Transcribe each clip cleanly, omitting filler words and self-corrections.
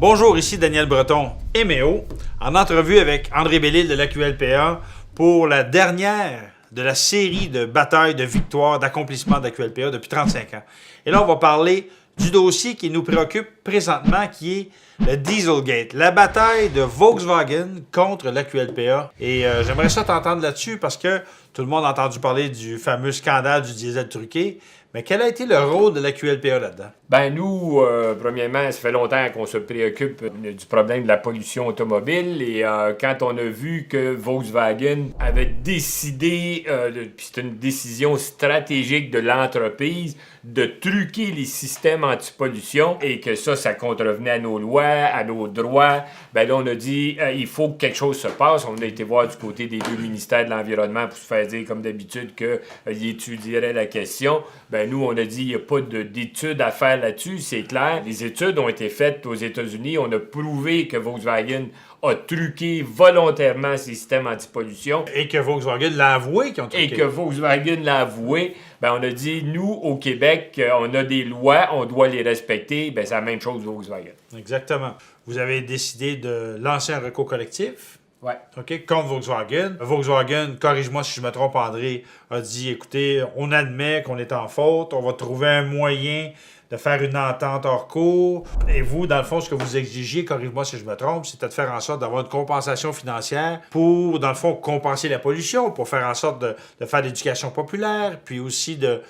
Bonjour, ici Daniel Breton et Méo, en entrevue avec André Bellil de l'AQLPA pour la dernière de la série de batailles, de victoires, d'accomplissements de l'AQLPA depuis 35 ans. Et là, on va parler du dossier qui nous préoccupe présentement, qui est le Dieselgate, la bataille de Volkswagen contre l'AQLPA. Et j'aimerais ça t'entendre là-dessus parce que tout le monde a entendu parler du fameux scandale du diesel truqué. Mais quel a été le rôle de l'AQLPA là-dedans? Ben nous, premièrement, ça fait longtemps qu'on se préoccupe du problème de la pollution automobile et quand on a vu que Volkswagen avait décidé, puis c'est une décision stratégique de l'entreprise, de truquer les systèmes anti-pollution et que ça conntrevenait à nos lois, à nos droits, ben là on a dit il faut que quelque chose se passe. On a été voir du côté des deux ministères de l'Environnement pour se faire dire comme d'habitude qu'ils étudieraient la question. Ben nous, on a dit il n'y a pas d'études à faire là-dessus, c'est clair. Les études ont été faites aux États-Unis. On a prouvé que Volkswagen a truqué volontairement ses systèmes anti-pollution. Et que Volkswagen l'a avoué qu'ils ont truqué. Et que Volkswagen l'a avoué. Ben on a dit, nous, au Québec, on a des lois, on doit les respecter. Ben c'est la même chose Volkswagen. Exactement. Vous avez décidé de lancer un recours collectif. Ouais. OK, contre Volkswagen. Volkswagen, corrige-moi si je me trompe, André, a dit, écoutez, on admet qu'on est en faute, on va trouver un moyen de faire une entente hors cours. Et vous, dans le fond, ce que vous exigiez, corrige-moi si je me trompe, c'était de faire en sorte d'avoir une compensation financière pour, dans le fond, compenser la pollution, pour faire en sorte de faire l'éducation populaire, puis aussi de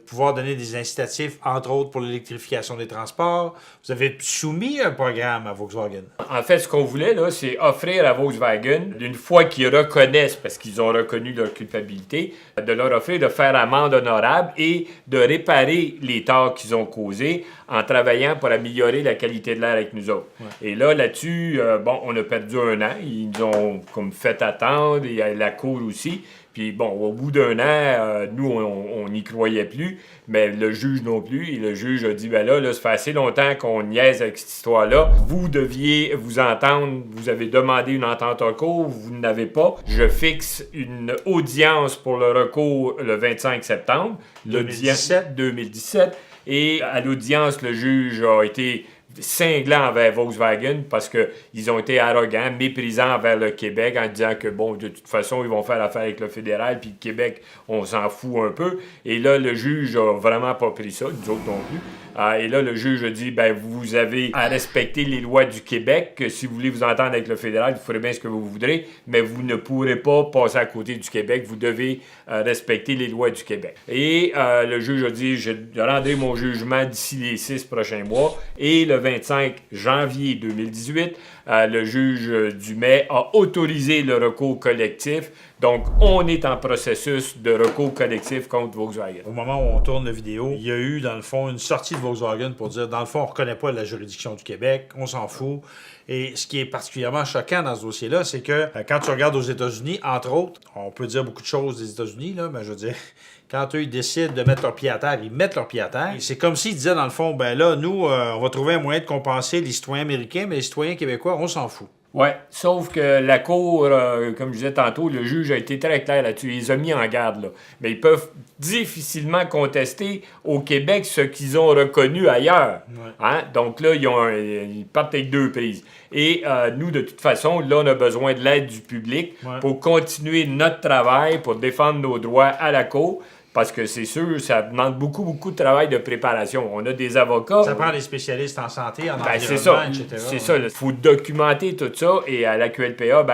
pouvoir donner des incitatifs, entre autres, pour l'électrification des transports. Vous avez soumis un programme à Volkswagen. En fait, ce qu'on voulait, là, c'est offrir à Volkswagen, une fois qu'ils reconnaissent, parce qu'ils ont reconnu leur culpabilité, de leur offrir de faire amende honorable et de réparer les torts qu'ils ont causés en travaillant pour améliorer la qualité de l'air avec nous autres. Ouais. Et là-dessus, on a perdu un an. Ils nous ont comme fait attendre, et la Cour aussi. Puis bon, au bout d'un an, nous, on n'y croyait plus, mais le juge non plus. Et le juge a dit, ben là, ça fait assez longtemps qu'on niaise avec cette histoire-là. Vous deviez vous entendre, vous avez demandé une entente en cours, vous n'avez pas. Je fixe une audience pour le recours le 25 septembre. 2017. Et à l'audience, le juge a été cinglant envers Volkswagen parce qu'ils ont été arrogants, méprisants envers le Québec en disant que, bon, de toute façon, ils vont faire affaire avec le fédéral, puis le Québec, on s'en fout un peu. Et là, le juge a vraiment pas pris ça, nous autres non plus. Et là, le juge a dit, ben, vous avez à respecter les lois du Québec, que si vous voulez vous entendre avec le fédéral, vous ferez bien ce que vous voudrez, mais vous ne pourrez pas passer à côté du Québec, vous devez respecter les lois du Québec. Et le juge a dit, je rendrai mon jugement d'ici les 6 prochains mois, et le 25 janvier 2018, le juge Dumais a autorisé le recours collectif. Donc, on est en processus de recours collectif contre Volkswagen. Au moment où on tourne la vidéo, il y a eu, dans le fond, une sortie de Volkswagen pour dire, dans le fond, on ne reconnaît pas la juridiction du Québec, on s'en fout. Et ce qui est particulièrement choquant dans ce dossier-là, c'est que quand tu regardes aux États-Unis, entre autres, on peut dire beaucoup de choses des États-Unis, là, mais je veux dire, quand eux, ils décident de mettre leur pied à terre, ils mettent leur pied à terre. C'est comme s'ils disaient, dans le fond, ben là, nous, on va trouver un moyen de compenser les citoyens américains, mais les citoyens québécois, on s'en fout. Oui, sauf que la Cour, comme je disais tantôt, le juge a été très clair là-dessus. Il les a mis en garde, là. Mais ils peuvent difficilement contester au Québec ce qu'ils ont reconnu ailleurs. Ouais. Hein? Donc là, ils partent avec deux prises. Et nous, de toute façon, là, on a besoin de l'aide du public pour continuer notre travail, pour défendre nos droits à la Cour. Parce que c'est sûr, ça demande beaucoup de travail de préparation. On a des avocats. Ça prend des spécialistes en santé, en environnement, c'est ça, etc. C'est ça. Il faut documenter tout ça. Et à l'AQLPA,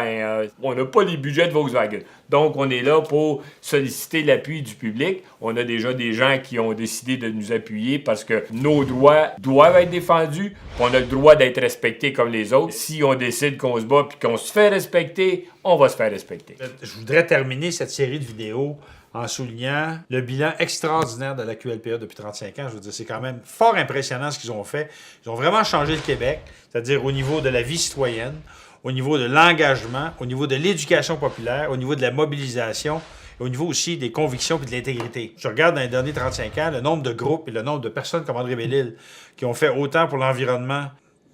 on n'a pas les budgets de Volkswagen. Donc, on est là pour solliciter l'appui du public. On a déjà des gens qui ont décidé de nous appuyer parce que nos droits doivent être défendus. On a le droit d'être respectés comme les autres. Si on décide qu'on se bat et qu'on se fait respecter, on va se faire respecter. Je voudrais terminer cette série de vidéos en soulignant le bilan extraordinaire de la QLPA depuis 35 ans. Je veux dire, c'est quand même fort impressionnant ce qu'ils ont fait. Ils ont vraiment changé le Québec, c'est-à-dire au niveau de la vie citoyenne, au niveau de l'engagement, au niveau de l'éducation populaire, au niveau de la mobilisation, et au niveau aussi des convictions et de l'intégrité. Je regarde dans les derniers 35 ans le nombre de groupes et le nombre de personnes comme André Bellil qui ont fait autant pour l'environnement.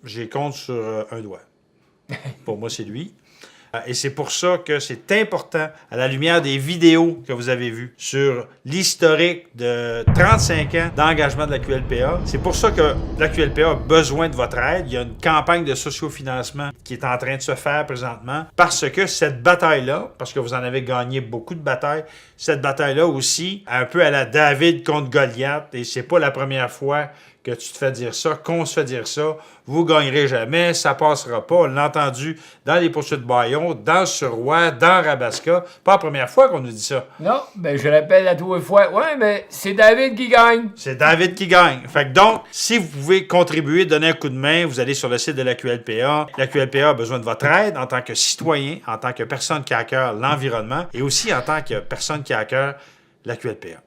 J'ai compte sur un doigt. Pour moi, c'est lui. Et c'est pour ça que c'est important, à la lumière des vidéos que vous avez vues sur l'historique de 35 ans d'engagement de la QLPA. C'est pour ça que la QLPA a besoin de votre aide. Il y a une campagne de sociofinancement qui est en train de se faire présentement parce que cette bataille-là, parce que vous en avez gagné beaucoup de batailles, cette bataille-là aussi, un peu à la David contre Goliath, et c'est pas la première fois que tu te fais dire ça, qu'on se fait dire ça, vous gagnerez jamais, ça passera pas. On l'a entendu dans les poursuites de Bayon, dans Surroi, dans Rabaska. Pas la première fois qu'on nous dit ça. Non, ben je rappelle à tous les fois, ouais, mais c'est David qui gagne. C'est David qui gagne. Fait que donc, si vous pouvez contribuer, donner un coup de main, vous allez sur le site de la QLPA. La QLPA a besoin de votre aide en tant que citoyen, en tant que personne qui a à cœur l'environnement et aussi en tant que personne qui a à cœur la QLPA.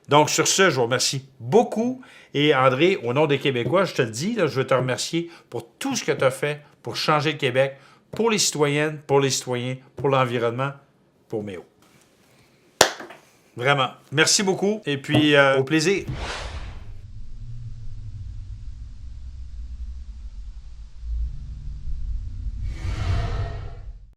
Donc, sur ce, je vous remercie beaucoup. Et André, au nom des Québécois, je te le dis, là, je veux te remercier pour tout ce que tu as fait pour changer le Québec, pour les citoyennes, pour les citoyens, pour l'environnement, pour Méo. Vraiment. Merci beaucoup et puis au plaisir.